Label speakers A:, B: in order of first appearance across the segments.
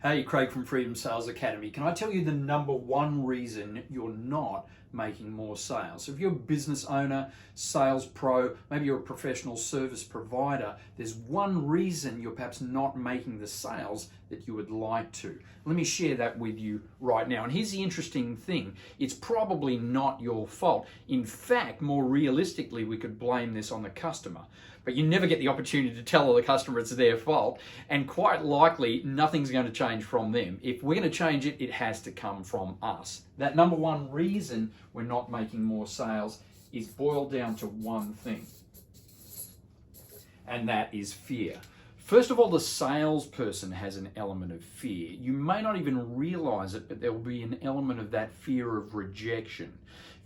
A: Hey, Craig from Freedom Sales Academy. Can I tell you the number one reason you're not making more sales? So if you're a business owner, sales pro, maybe you're a professional service provider, there's one reason you're perhaps not making the sales that you would like to. Let me share that with you right now. And here's the interesting thing. It's probably not your fault. In fact, more realistically, we could blame this on the customer. But you never get the opportunity to tell the customer it's their fault, and quite likely nothing's going to change from them. If we're going to change it, it has to come from us. That number one reason we're not making more sales is boiled down to one thing, and that is fear. First of all, the salesperson has an element of fear. You may not even realize it, but there will be an element of that fear of rejection.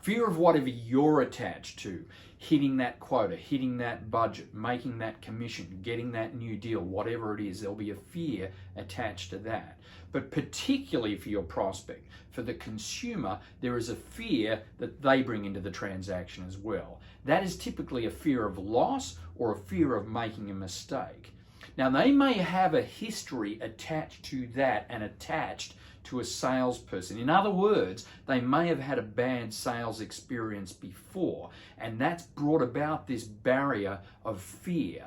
A: Fear of whatever you're attached to, hitting that quota, hitting that budget, making that commission, getting that new deal, whatever it is, there'll be a fear attached to that. But particularly for your prospect, for the consumer, there is a fear that they bring into the transaction as well. That is typically a fear of loss or a fear of making a mistake. Now, they may have a history attached to that and attached to a salesperson. In other words, they may have had a bad sales experience before, and that's brought about this barrier of fear.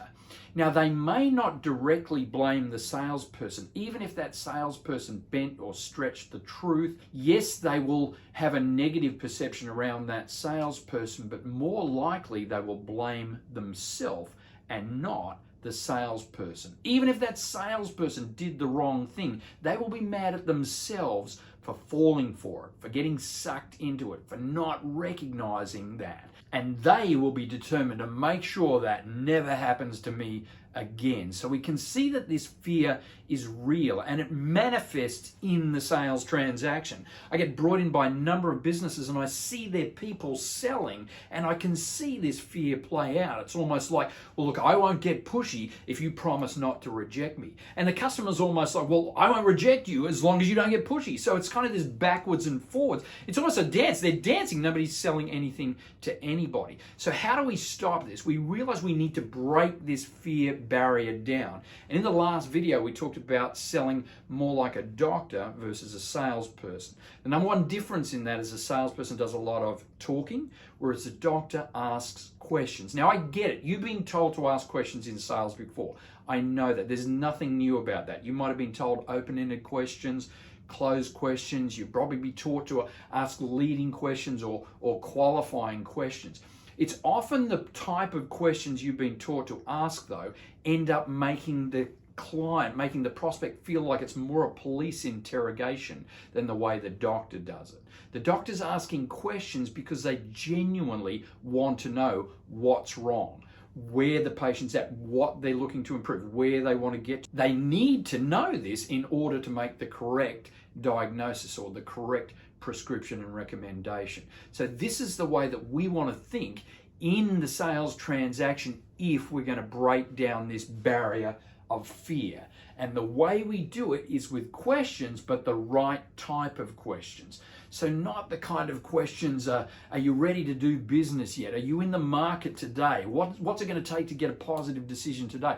A: Now, they may not directly blame the salesperson, even if that salesperson bent or stretched the truth. Yes, they will have a negative perception around that salesperson, but more likely they will blame themselves and not the salesperson. Even if that salesperson did the wrong thing, they will be mad at themselves for falling for it, for getting sucked into it, for not recognizing that. And they will be determined to make sure that never happens to me again. So we can see that this fear is real and it manifests in the sales transaction. I get brought in by a number of businesses and I see their people selling and I can see this fear play out. It's almost like, well, look, I won't get pushy if you promise not to reject me. And the customer's almost like, well, I won't reject you as long as you don't get pushy. So it's kind of this backwards and forwards. It's almost a dance. They're dancing. Nobody's selling anything to anybody. So how do we stop this? We realize we need to break this fear barrier down. And in the last video, we talked about selling more like a doctor versus a salesperson. The number one difference in that is a salesperson does a lot of talking, whereas a doctor asks questions. Now, I get it. You've been told to ask questions in sales before. I know that. There's nothing new about that. You might have been told open-ended questions, closed questions. You'll probably be taught to ask leading questions or qualifying questions. It's often the type of questions you've been taught to ask, though, end up making the client, making the prospect feel like it's more a police interrogation than the way the doctor does it. The doctor's asking questions because they genuinely want to know what's wrong, where the patient's at, what they're looking to improve, where they want to get to. They need to know this in order to make the correct diagnosis or the correct prescription and recommendation. So this is the way that we want to think in the sales transaction if we're going to break down this barrier of fear. And the way we do it is with questions, but the right type of questions. So not the kind of questions, are you ready to do business yet? Are you in the market today? What's it going to take to get a positive decision today?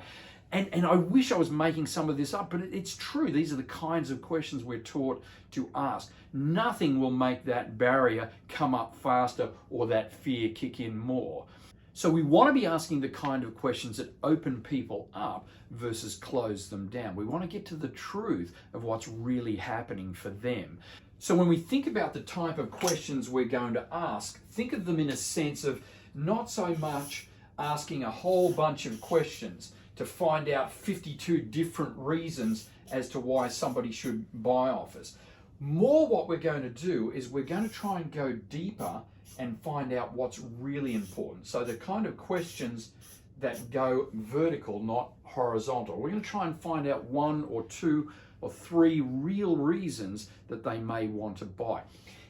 A: And I wish I was making some of this up, but it's true. These are the kinds of questions we're taught to ask. Nothing will make that barrier come up faster or that fear kick in more. So we want to be asking the kind of questions that open people up versus close them down. We want to get to the truth of what's really happening for them. So when we think about the type of questions we're going to ask, think of them in a sense of not so much asking a whole bunch of questions to find out 52 different reasons as to why somebody should buy off us. More what we're going to do is we're going to try and go deeper and find out what's really important. So the kind of questions that go vertical, not horizontal. We're going to try and find out one or two or three real reasons that they may want to buy.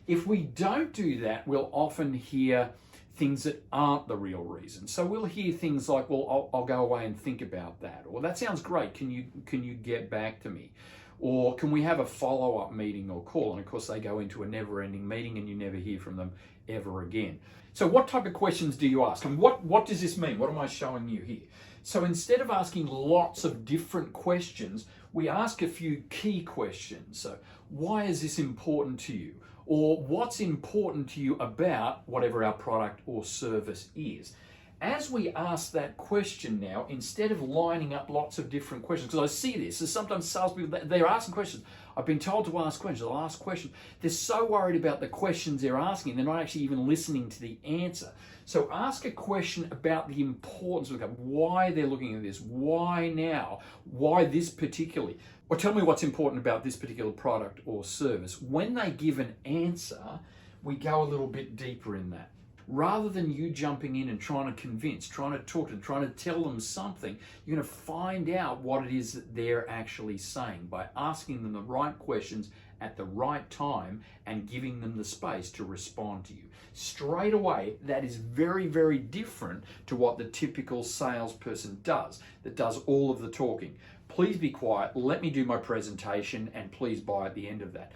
A: If we don't do that, we'll often hear things that aren't the real reason. So we'll hear things like, well, I'll go away and think about that. Or that sounds great. Can you get back to me? Or can we have a follow-up meeting or call? And of course they go into a never-ending meeting and you never hear from them ever again. So what type of questions do you ask? And what does this mean? What am I showing you here? So instead of asking lots of different questions, we ask a few key questions. So, why is this important to you? Or what's important to you about whatever our product or service is? As we ask that question now, instead of lining up lots of different questions, because I see this, so sometimes salespeople, they're asking questions. I've been told to ask questions, I'll ask questions. They're so worried about the questions they're asking, they're not actually even listening to the answer. So ask a question about the importance of why they're looking at this, why now, why this particularly, or tell me what's important about this particular product or service. When they give an answer, we go a little bit deeper in that. Rather than you jumping in and trying to convince, trying to talk to them, trying to tell them something, you're going to find out what it is that they're actually saying by asking them the right questions at the right time and giving them the space to respond to you. Straight away, that is very, very different to what the typical salesperson does, that does all of the talking. Please be quiet, let me do my presentation, and please buy at the end of that.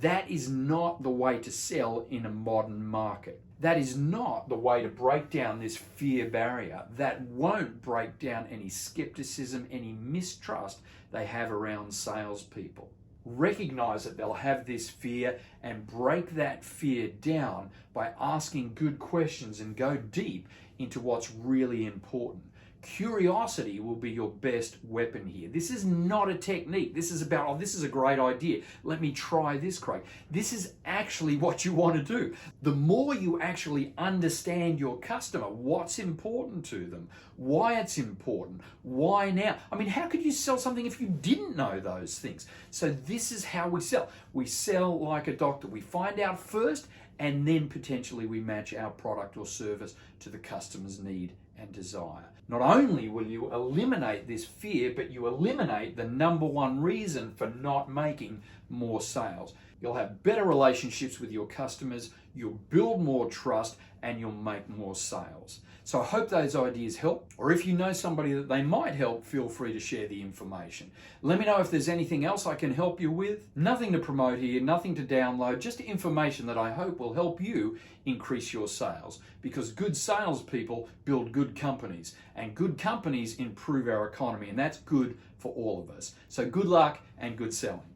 A: That is not the way to sell in a modern market. That is not the way to break down this fear barrier. That won't break down any skepticism, any mistrust they have around salespeople. Recognize that they'll have this fear and break that fear down by asking good questions and go deep into what's really important. Curiosity will be your best weapon here. This is not a technique. This is about, oh, this is a great idea. Let me try this, Craig. This is actually what you want to do. The more you actually understand your customer, what's important to them, why it's important, why now. I mean, how could you sell something if you didn't know those things? So this is how we sell. We sell like a doctor. We find out first, and then potentially we match our product or service to the customer's need and desire. Not only will you eliminate this fear, but you eliminate the number one reason for not making more sales. You'll have better relationships with your customers, you'll build more trust, and you'll make more sales. So I hope those ideas help, or if you know somebody that they might help, feel free to share the information. Let me know if there's anything else I can help you with. Nothing to promote here, nothing to download, just information that I hope will help you increase your sales, because good salespeople build good companies, and good companies improve our economy, and that's good for all of us. So good luck and good selling.